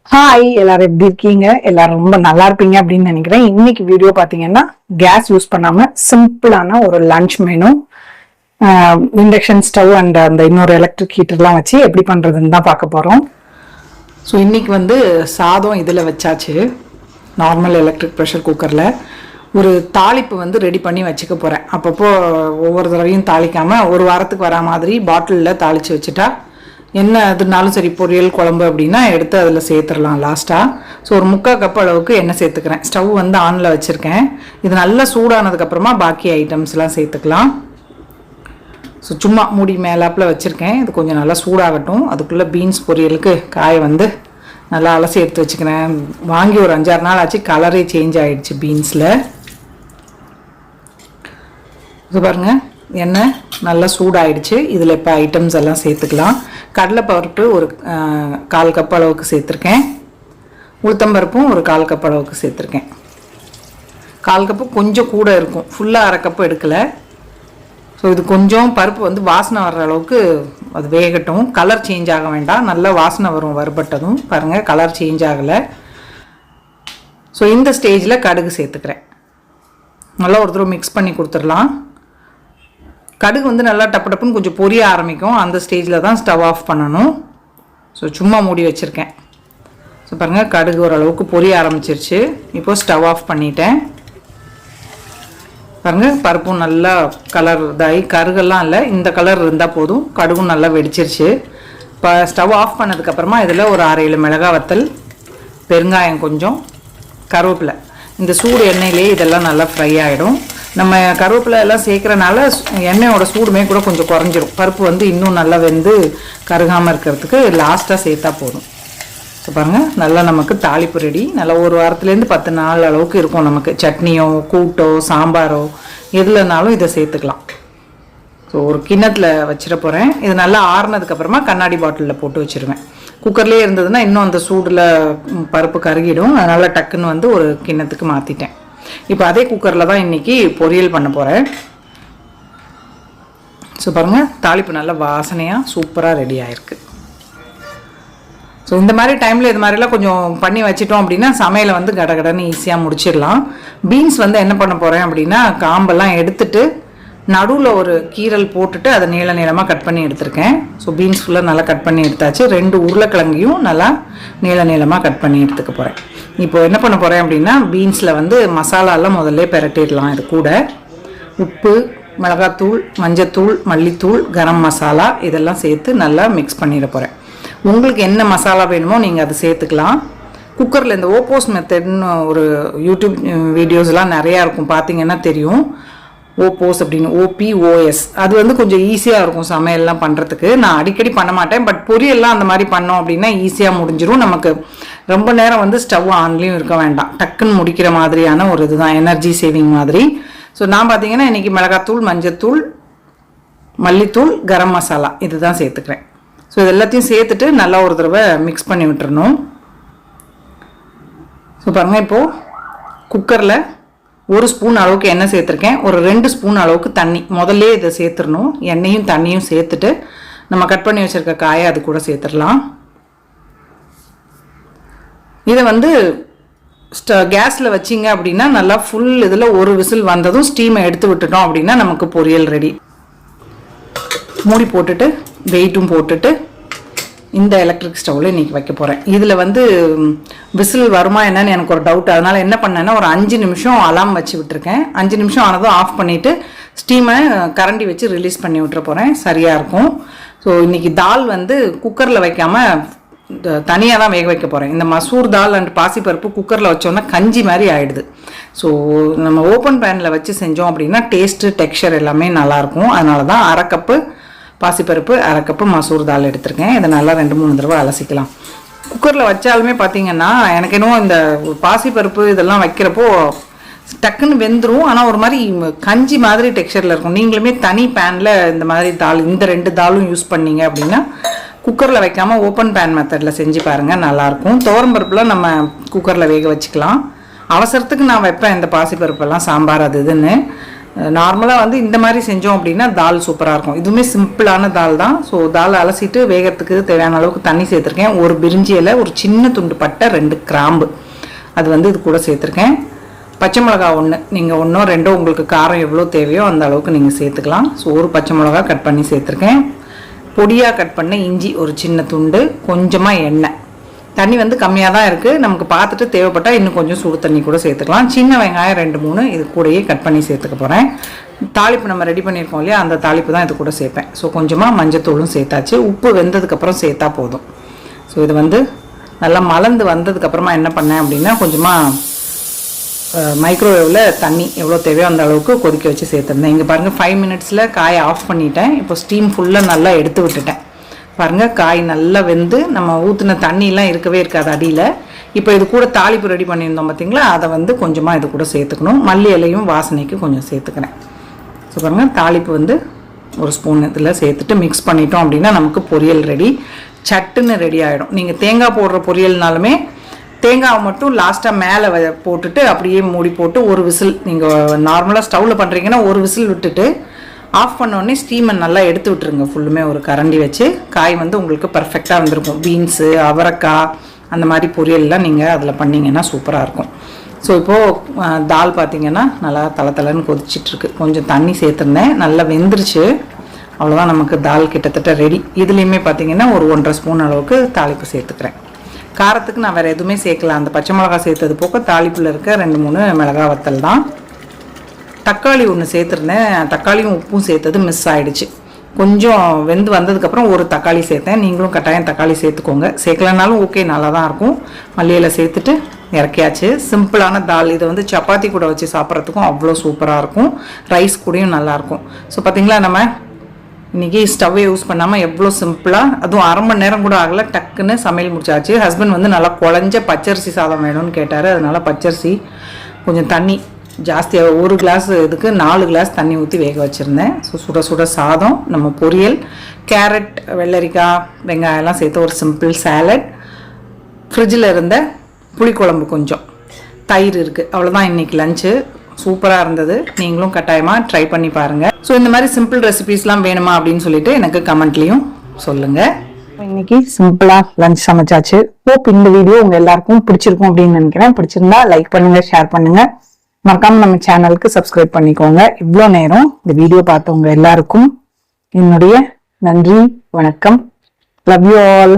Hi, எல்லாரும் எப்படி இருக்கீங்க? எல்லாரும் ரொம்ப நல்லா இருப்பீங்க அப்படின்னு நினைக்கிறேன். இன்னைக்கு வீடியோ பாத்தீங்கன்னா கேஸ் யூஸ் பண்ணாம சிம்பிளான ஒரு lunch menu, induction stove and அந்த இன்னொரு எலக்ட்ரிக் ஹீட்டர்லாம் வச்சு எப்படி பண்றதுன்னு தான் பார்க்க போறோம். ஸோ இன்னைக்கு வந்து சாதம் இதில் வச்சாச்சு, நார்மல் எலக்ட்ரிக் ப்ரெஷர் குக்கரில். ஒரு தாளிப்பு வந்து ரெடி பண்ணி வச்சுக்க போகிறேன். அப்பப்போ ஒவ்வொரு தடவையும் தாளிக்காமல் ஒரு வாரத்துக்கு வரா மாதிரி பாட்டிலில் தாளித்து வச்சுட்டா என்ன அதுனாலும் சரி, பொரியல் குழம்பு அப்படின்னா எடுத்து அதில் சேர்த்துடலாம் லாஸ்ட்டாக. ஸோ ஒரு 3/4 கப் அளவுக்கு எண்ணெய் சேர்த்துக்கிறேன். ஸ்டவ் வந்து ஆனில் வச்சுருக்கேன். இது நல்லா சூடானதுக்கப்புறமா பாக்கி ஐட்டம்ஸ்லாம் சேர்த்துக்கலாம். ஸோ சும்மா மூடி மேலாப்பில் வச்சுருக்கேன். இது கொஞ்சம் நல்லா சூடாகட்டும். அதுக்குள்ளே பீன்ஸ் பொரியலுக்கு காயை வந்து நல்லா அலசி எடுத்து வச்சுக்கிறேன். வாங்கி ஒரு 5-6 நாள் ஆச்சு, கலரே சேஞ்ச் ஆகிடுச்சு பீன்ஸில். இது பாருங்கள், எண்ணெய் நல்லா சூடாயிடுச்சு. இதில் இப்போ ஐட்டம்ஸ் எல்லாம் சேர்த்துக்கலாம். கடலைப்பருப்பு ஒரு 1/4 கப் அளவுக்கு சேர்த்துருக்கேன். உளுத்தம்பருப்பும் ஒரு 1/4 கப் அளவுக்கு சேர்த்துருக்கேன். 1/4 கப்பு கொஞ்சம் கூட இருக்கும், ஃபுல்லாக 1/2 கப்பு எடுக்கலை. ஸோ இது கொஞ்சம் பருப்பு வந்து வாசனை வர்ற அளவுக்கு அது வேகட்டும். கலர் சேஞ்ச் ஆக வேண்டாம், நல்லா வாசனை வரும் வறுபட்டதும். பாருங்கள், கலர் சேஞ்ச் ஆகலை. ஸோ இந்த ஸ்டேஜில் கடுகு சேர்த்துக்கிறேன். நல்லா ஒரு தடவை மிக்ஸ் பண்ணி கொடுத்துடலாம். கடுகு வந்து நல்லா டப்பு டப்புன்னு கொஞ்சம் பொரிய ஆரம்பிக்கும். அந்த ஸ்டேஜில் தான் ஸ்டவ் ஆஃப் பண்ணணும். ஸோ சும்மா மூடி வச்சுருக்கேன். ஸோ பாருங்கள், கடுகு ஓரளவுக்கு பொரிய ஆரம்பிச்சிருச்சு. இப்போது ஸ்டவ் ஆஃப் பண்ணிட்டேன். பாருங்கள், பருப்பும் நல்லா கலர் இதாகி, கருகெல்லாம் இல்லை, இந்த கலர் இருந்தால் போதும். கடுகும் நல்லா வெடிச்சிருச்சு. இப்போ ஸ்டவ் ஆஃப் பண்ணதுக்கப்புறமா இதில் ஒரு 6-7 மிளகாய் வத்தல், பெருங்காயம் கொஞ்சம், கருவேப்பிலை. இந்த சூடு எண்ணெயிலே இதெல்லாம் நல்லா ஃப்ரை ஆகிடும். நம்ம கருவேப்பிலை எல்லாம் சேர்க்குறனால எண்ணெயோட சூடுமே கூட கொஞ்சம் குறைஞ்சிரும். பருப்பு வந்து இன்னும் நல்லா வெந்து கருகாமல் இருக்கிறதுக்கு லாஸ்ட்டாக சேர்த்தா போதும். ஸோ பாருங்கள், நல்லா நமக்கு தாளிப்பு ரெடி. நல்லா ஒரு வாரத்துலேருந்து 10 நாள் அளவுக்கு இருக்கும் நமக்கு. சட்னியோ கூட்டோ சாம்பாரோ எதுலனாலும் இதை சேர்த்துக்கலாம். ஸோ ஒரு கிண்ணத்தில் வச்சிட போகிறேன். இது நல்லா ஆறுனதுக்கப்புறமா கண்ணாடி பாட்டிலில் போட்டு வச்சுருவேன். குக்கர்லேயே இருந்ததுன்னா இன்னும் அந்த சூடில் பருப்பு கருகிடும். அதனால் டக்குன்னு வந்து ஒரு கிண்ணத்துக்கு மாற்றிட்டேன். இப்போ அதே குக்கரில் தான் இன்றைக்கி பொரியல் பண்ண போகிறேன். ஸோ பாருங்கள், தாளிப்பு நல்லா வாசனையாக சூப்பராக ரெடி ஆகிருக்கு. ஸோ இந்த மாதிரி டைமில் இது மாதிரிலாம் கொஞ்சம் பண்ணி வச்சிட்டோம் அப்படின்னா சமையலை வந்து கடகடன்னு ஈஸியாக முடிச்சிடலாம். பீன்ஸ் வந்து என்ன பண்ண போகிறேன் அப்படின்னா, காம்பெல்லாம் எடுத்துட்டு நடுவில் ஒரு கீரல் போட்டுட்டு அதை நீள நீளமாக கட் பண்ணி எடுத்திருக்கேன். ஸோ பீன்ஸ் ஃபுல்லாக நல்லா கட் பண்ணி எடுத்தாச்சு. 2 உருளைக்கிழங்கையும் நல்லா நீள நீளமாக கட் பண்ணி எடுத்துக்க போகிறேன். இப்போ என்ன பண்ண போகிறேன் அப்படின்னா, பீன்ஸில் வந்து மசாலாலாம் முதல்ல பெரட்டிடலாம். இது கூட உப்பு, மிளகாத்தூள், மஞ்சத்தூள், மல்லித்தூள், கரம் மசாலா இதெல்லாம் சேர்த்து நல்லா மிக்ஸ் பண்ணிட போகிறேன். உங்களுக்கு என்ன மசாலா வேணுமோ நீங்கள் அதை சேர்த்துக்கலாம். குக்கரில் இந்த ஓப்போஸ் மெத்தட்னு ஒரு யூடியூப் வீடியோஸ்லாம் நிறையா இருக்கும், பார்த்தீங்கன்னா தெரியும். ஓப்போஸ் அப்படின்னு, OPOS. அது வந்து கொஞ்சம் ஈஸியாக இருக்கும் சமையல்லாம் பண்ணுறதுக்கு. நான் அடிக்கடி பண்ண மாட்டேன், பட் பொரியல்லாம் அந்த மாதிரி பண்ணோம் அப்படின்னா ஈஸியாக முடிஞ்சிடும். நமக்கு ரொம்ப நேரம் வந்து ஸ்டவ் ஆன்லேயும் இருக்க வேண்டாம், டக்குன்னு முடிக்கிற மாதிரியான ஒரு இதுதான், எனர்ஜி சேவிங் மாதிரி. ஸோ நான் பார்த்தீங்கன்னா இன்றைக்கி மிளகாத்தூள், மஞ்சத்தூள், மல்லித்தூள், கரம் மசாலா இதுதான் சேர்த்துக்கிறேன். ஸோ இது எல்லாத்தையும் சேர்த்துட்டு நல்லா ஒரு தடவை மிக்ஸ் பண்ணி விட்டுறணும். ஸோ பாருங்கள், இப்போது குக்கரில் 1 ஸ்பூன் அளவுக்கு எண்ணெய் சேர்த்துருக்கேன். ஒரு 2 ஸ்பூன் அளவுக்கு தண்ணி முதல்ல இதை சேர்த்துடணும். எண்ணெயும் தண்ணியும் சேர்த்துட்டு நம்ம கட் பண்ணி வச்சுருக்க காயை அது கூட சேர்த்துடலாம். இதை வந்து கேஸில் வச்சிங்க அப்படின்னா நல்லா ஃபுல் இதில் ஒரு விசில் வந்ததும் ஸ்டீமை எடுத்து விட்டுட்டோம் அப்படின்னா நமக்கு பொரியல் ரெடி. மூடி போட்டுட்டு வெயிட்டும் போட்டுட்டு இந்த எலக்ட்ரிக் ஸ்டவ்வில் இன்றைக்கி வைக்க போகிறேன். இதில் வந்து விசில் வருமா என்னன்னு எனக்கு ஒரு டவுட். அதனால் என்ன பண்ணேன்னா, ஒரு 5 நிமிஷம் அலாம் வச்சு விட்டுருக்கேன். 5 நிமிஷம் ஆனதும் ஆஃப் பண்ணிவிட்டு ஸ்டீமை கரண்டி வச்சு ரிலீஸ் பண்ணி விட்டுற போகிறேன். சரியாக இருக்கும். ஸோ இன்றைக்கி தால் வந்து குக்கரில் வைக்காமல் தனியாக தான் வேக வைக்க போகிறேன். இந்த மசூர் தால் அண்ட் பாசிப்பருப்பு குக்கரில் வச்சோன்னா கஞ்சி மாதிரி ஆகிடுது. ஸோ நம்ம ஓப்பன் பேனில் வச்சு செஞ்சோம் அப்படின்னா டேஸ்ட்டு, டெக்ஸ்சர் எல்லாமே நல்லாயிருக்கும். அதனால தான் 1/2 கப்பு பாசிப்பருப்பு, 1/2 கப்பு மசூர் தால் எடுத்திருக்கேன். இதை நல்லா 2-3 தடவை அலசிக்கலாம். குக்கரில் வச்சாலுமே பார்த்தீங்கன்னா எனக்கு என்னவோ இந்த பாசிப்பருப்பு இதெல்லாம் வைக்கிறப்போ டக்குன்னு வெந்துடும். ஆனால் ஒரு மாதிரி கஞ்சி மாதிரி டெக்ஸ்சரில் இருக்கும். நீங்களுமே தனி பேனில் இந்த மாதிரி தால், இந்த 2 தாலும் யூஸ் பண்ணீங்க அப்படின்னா குக்கரில் வைக்காமல் ஓப்பன் பேன் மெத்தடில் செஞ்சு பாருங்கள், நல்லாயிருக்கும். துவரம்பருப்புலாம் நம்ம குக்கரில் வேக வச்சுக்கலாம். அவசரத்துக்கு நான் வைப்பேன் இந்த பாசிப்பருப்பெல்லாம், சாம்பார் அது இதுன்னு. நார்மலாக வந்து இந்த மாதிரி செஞ்சோம் அப்படின்னா தால் சூப்பராக இருக்கும். இதுவுமே சிம்பிளான தால் தான். ஸோ தால் அலசிட்டு வேகிறதுக்கு தேவையான அளவுக்கு தண்ணி சேர்த்துருக்கேன். ஒரு பிரிஞ்சி இலை, ஒரு சின்ன துண்டு பட்டை, 2 கிராம்பு அது வந்து இது கூட சேர்த்துருக்கேன். பச்சை மிளகா 1, நீங்கள் 1 2 உங்களுக்கு காரம் எவ்வளோ தேவையோ அந்த அளவுக்கு நீங்கள் சேர்த்துக்கலாம். ஸோ ஒரு பச்சை மிளகா கட் பண்ணி சேர்த்துருக்கேன். பொடியாக கட் பண்ண இஞ்சி ஒரு சின்ன துண்டு, கொஞ்சமாக எண்ணெய். தண்ணி வந்து கம்மியாக தான் இருக்குது, நமக்கு பார்த்துட்டு தேவைப்பட்டால் இன்னும் கொஞ்சம் சுடு தண்ணி கூட சேர்த்துக்கலாம். சின்ன வெங்காயம் 2 3 இது கூடயே கட் பண்ணி சேர்த்துக்க போகிறேன். தாளிப்பு நம்ம ரெடி பண்ணியிருக்கோம் இல்லையா, அந்த தாளிப்பு தான் இது கூட சேர்ப்பேன். ஸோ கொஞ்சமாக மஞ்சத்தூளும் சேர்த்தாச்சு. உப்பு வெந்ததுக்கப்புறம் சேர்த்தா போதும். ஸோ இது வந்து நல்லா மலர்ந்து வந்ததுக்கப்புறமா என்ன பண்ணேன் அப்படின்னா, கொஞ்சமாக மைக்ரோவேவில் தண்ணி எவ்வளோ தேவையோ அந்த அளவுக்கு கொதிக்க வச்சு சேர்த்துருந்தேன். இங்கே பாருங்கள் 5 மினிட்ஸில் காயை ஆஃப் பண்ணிட்டேன். இப்போ ஸ்டீம் ஃபுல்லாக நல்லா எடுத்து விட்டுட்டேன். பாருங்கள் காய் நல்லா வெந்து நம்ம ஊற்றின தண்ணியெலாம் இருக்கவே இருக்காது அடியில். இப்போ இது கூட தாளிப்பு ரெடி பண்ணியிருந்தோம் பார்த்தீங்களா, அதை வந்து கொஞ்சமாக இது கூட சேர்த்துக்கணும். மல்லி இலையும் வாசனைக்கு கொஞ்சம் சேர்த்துக்கிறேன். ஸோ பாருங்கள் தாளிப்பு வந்து ஒரு ஸ்பூன் இதில் சேர்த்துட்டு மிக்ஸ் பண்ணிட்டோம் அப்படின்னா நமக்கு பொரியல் ரெடி. சட்டுன்னு ரெடி ஆகிடும். நீங்கள் தேங்காய் போடுற பொரியல்னாலுமே தேங்காவை மட்டும் லாஸ்ட்டாக மேலே போட்டுட்டு அப்படியே மூடி போட்டு ஒரு விசில், நீங்கள் நார்மலாக ஸ்டவ்வில் பண்ணுறீங்கன்னா ஒரு விசில் விட்டுட்டு ஆஃப் பண்ணோடனே ஸ்டீமை நல்லா எடுத்து விட்டுருங்க. ஃபுல்லுமே ஒரு கரண்டி வச்சு காய் வந்து உங்களுக்கு பர்ஃபெக்டாக வந்திருக்கும். பீன்ஸு, அவரைக்காய் அந்த மாதிரி பொரியல்லாம் நீங்கள் அதில் பண்ணிங்கன்னா சூப்பராக இருக்கும். ஸோ இப்போது தால் பார்த்திங்கன்னா நல்லா தலை கொதிச்சிட்ருக்கு. கொஞ்சம் தண்ணி சேர்த்துருந்தேன், நல்லா வெந்துருச்சு. அவ்வளோதான், நமக்கு தால் கிட்டத்தட்ட ரெடி. இதுலேயுமே பார்த்திங்கன்னா ஒரு 1.5 ஸ்பூன் அளவுக்கு தாளிப்பு சேர்த்துக்கிறேன். காரத்துக்கு நான் வேறு எதுவுமே சேர்க்கலாம். அந்த பச்சை மிளகா சேர்த்தது போக தாளிப்பில் இருக்க 2 3 மிளகா வத்தல் தான். தக்காளி 1 சேர்த்துருந்தேன். தக்காளியும் உப்பும் சேர்த்தது மிஸ் ஆகிடுச்சு. கொஞ்சம் வெந்து வந்ததுக்கப்புறம் ஒரு தக்காளி சேர்த்தேன். நீங்களும் கட்டாயம் தக்காளி சேர்த்துக்கோங்க. சேர்க்கலனாலும் ஓகே, நல்லா தான் இருக்கும். மல்லியில் சேர்த்துட்டு இறக்கியாச்சு. சிம்பிளான தால். இதை வந்து சப்பாத்தி கூட வச்சு சாப்பிட்றதுக்கும் அவ்வளோ சூப்பராக இருக்கும். ரைஸ் கூடயும் நல்லாயிருக்கும். ஸோ பார்த்திங்களா, நம்ம இன்றைக்கி ஸ்டவ்வை யூஸ் பண்ணாமல் எவ்வளோ சிம்பிளாக, அதுவும் 1/2 மணி நேரம் கூட ஆகலை, டக்குன்னு சமையல் முடிச்சாச்சு. ஹஸ்பண்ட் வந்து நல்லா குழஞ்ச பச்சரிசி சாதம் வேணும்னு கேட்டார். அதனால் பச்சரிசி கொஞ்சம் தண்ணி ஜாஸ்தியாக, 1 கிளாஸ் இதுக்கு 4 கிளாஸ் தண்ணி ஊற்றி வேக வச்சுருந்தேன். ஸோ சுட சுட சாதம், நம்ம பொரியல், கேரட், வெள்ளரிக்காய், வெங்காயம்லாம் சேர்த்து ஒரு சிம்பிள் சாலட், ஃப்ரிட்ஜில் இருந்த புளிக்குழம்பு, கொஞ்சம் தயிர் இருக்குது. அவ்வளோதான் இன்றைக்கி லஞ்சு. சூப்பராக இருந்தது. நீங்களும் கட்டாயமாக ட்ரை பண்ணி பாருங்கள். ஸோ இந்த மாதிரி சிம்பிள் ரெசிபீஸ்லாம் வேணுமா அப்படின்னு சொல்லிட்டு எனக்கு கமெண்ட்லேயும் சொல்லுங்கள். இன்னைக்கு சிம்பிளாக லஞ்ச் சமைச்சாச்சு. ஹோப் இந்த வீடியோ உங்கள் எல்லாருக்கும் பிடிச்சிருக்கும் அப்படின்னு நினைக்கிறேன். பிடிச்சிருந்தா லைக் பண்ணுங்கள், ஷேர் பண்ணுங்கள். மறக்காம நம்ம சேனலுக்கு சப்ஸ்கிரைப் பண்ணிக்கோங்க. இவ்வளோ நேரம் இந்த வீடியோ பார்த்தவங்க எல்லாருக்கும் என்னுடைய நன்றி, வணக்கம். Love you all.